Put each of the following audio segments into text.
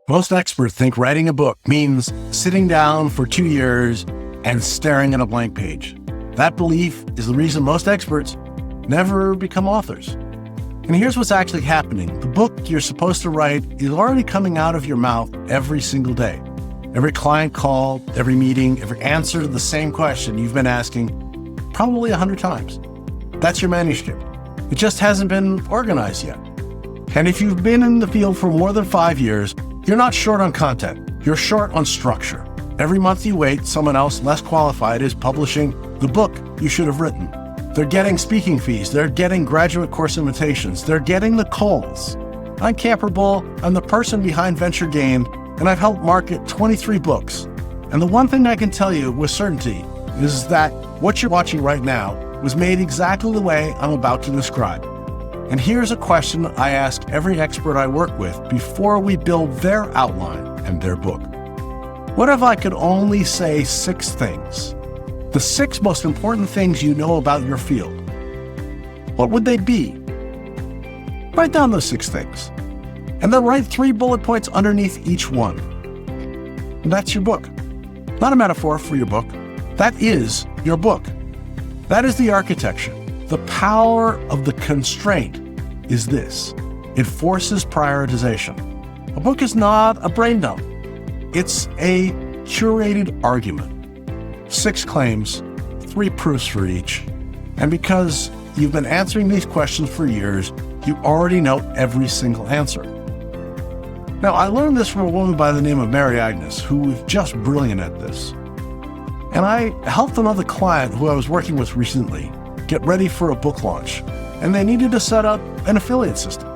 Most experts think writing a book means sitting down for 2 years and staring at a blank page. That belief is the reason most experts never become authors. And here's what's actually happening. The book you're supposed to write is already coming out of your mouth every single day. Every client call, every meeting, every answer to the same question you've been asking probably 100 times. That's your manuscript. It just hasn't been organized yet. And if you've been in the field for more than 5 years, you're not short on content. You're short on structure. Every month you wait, someone else less qualified is publishing the book you should have written. They're getting speaking fees. They're getting graduate course invitations. They're getting the calls. I'm Camper Bull. I'm the person behind Venture Gained, and I've helped market 23 books. And the one thing I can tell you with certainty is that what you're watching right now was made exactly the way I'm about to describe. And here's a question I ask every expert I work with before we build their outline and their book. What if I could only say 6 things? The 6 most important things you know about your field. What would they be? Write down those 6 things. And then write 3 bullet points underneath each one. And that's your book. Not a metaphor for your book. That is your book. That is the architecture. The power of the constraint is this. It forces prioritization. A book is not a brain dump. It's a curated argument. 6 claims, 3 proofs for each. And because you've been answering these questions for years, you already know every single answer. Now, I learned this from a woman by the name of Mary Agnes, who was just brilliant at this. And I helped another client who I was working with recently get ready for a book launch, and they needed to set up an affiliate system.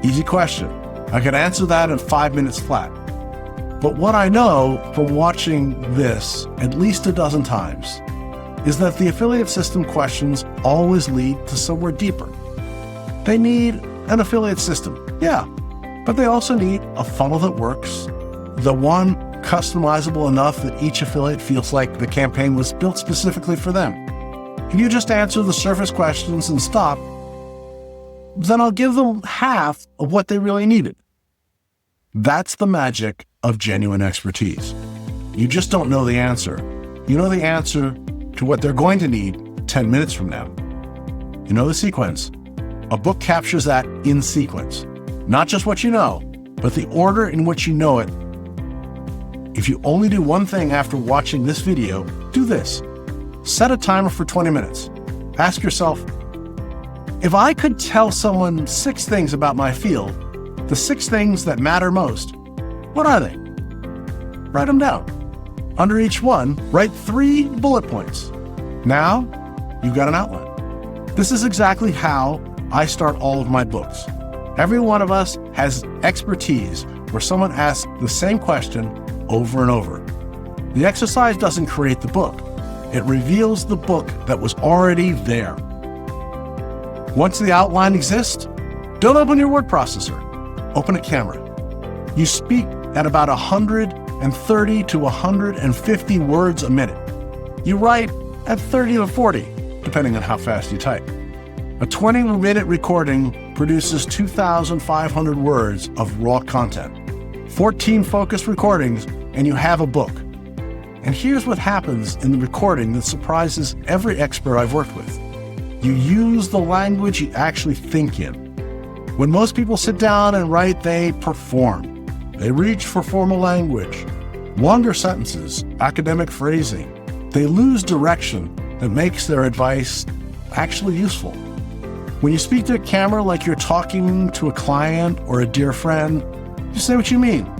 Easy question. I could answer that in 5 minutes flat. But what I know from watching this at least a dozen times is that the affiliate system questions always lead to somewhere deeper. They need an affiliate system, yeah, but they also need a funnel that works, the one customizable enough that each affiliate feels like the campaign was built specifically for them. If you just answer the surface questions and stop, then I'll give them half of what they really needed. That's the magic of genuine expertise. You just don't know the answer. You know the answer to what they're going to need 10 minutes from now. You know the sequence. A book captures that in sequence. Not just what you know, but the order in which you know it. If you only do one thing after watching this video, do this. Set a timer for 20 minutes. Ask yourself, if I could tell someone 6 things about my field, the 6 things that matter most, what are they? Write them down. Under each one, write 3 bullet points. Now, you've got an outline. This is exactly how I start all of my books. Every one of us has expertise where someone asks the same question over and over. The exercise doesn't create the book. It reveals the book that was already there. Once the outline exists, don't open your word processor. Open a camera. You speak at about 130 to 150 words a minute. You write at 30 to 40, depending on how fast you type. A 20-minute recording produces 2,500 words of raw content. 14 focused recordings, and you have a book. And here's what happens in the recording that surprises every expert I've worked with. You use the language you actually think in. When most people sit down and write, they perform. They reach for formal language, longer sentences, academic phrasing. They lose direction that makes their advice actually useful. When you speak to a camera like you're talking to a client or a dear friend, you say what you mean.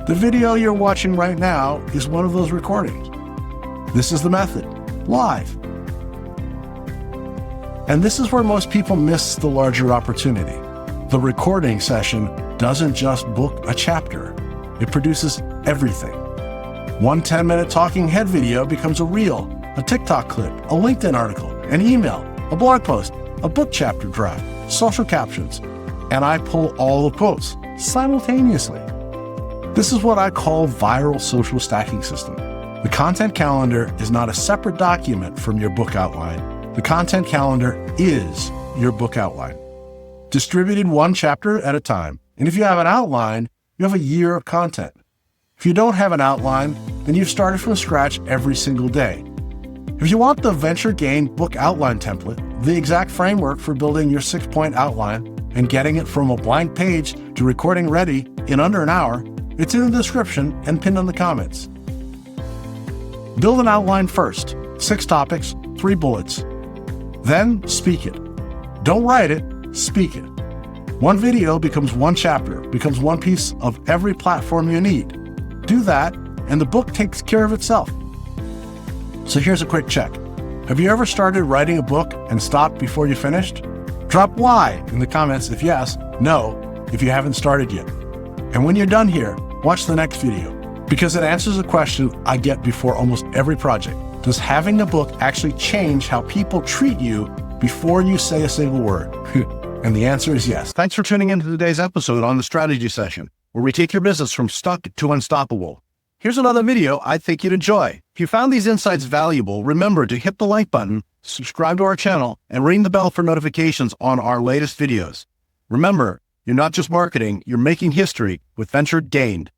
The video you're watching right now is one of those recordings. This is the method, live. And this is where most people miss the larger opportunity. The recording session doesn't just book a chapter. It produces everything. One 10-minute talking head video becomes a reel, a TikTok clip, a LinkedIn article, an email, a blog post, a book chapter draft, social captions, and I pull all the quotes simultaneously. This is what I call viral social stacking system. The content calendar is not a separate document from your book outline. The content calendar is your book outline, distributed one chapter at a time. And if you have an outline, you have a year of content. If you don't have an outline, then you've started from scratch every single day. If you want the Venture Gain book outline template, the exact framework for building your 6-point outline and getting it from a blank page to recording ready in under an hour, it's in the description and pinned in the comments. Build an outline first, 6 topics, 3 bullets. Then speak it. Don't write it, speak it. One video becomes one chapter, becomes one piece of every platform you need. Do that, and the book takes care of itself. So here's a quick check. Have you ever started writing a book and stopped before you finished? Drop why in the comments if yes, no, if you haven't started yet. And when you're done here, watch the next video, because it answers a question I get before almost every project. Does having a book actually change how people treat you before you say a single word? And the answer is yes. Thanks for tuning into today's episode on the Strategy Session, where we take your business from stuck to unstoppable. Here's another video I think you'd enjoy. If you found these insights valuable, remember to hit the like button, subscribe to our channel, and ring the bell for notifications on our latest videos. Remember, you're not just marketing, you're making history with Venture Gained.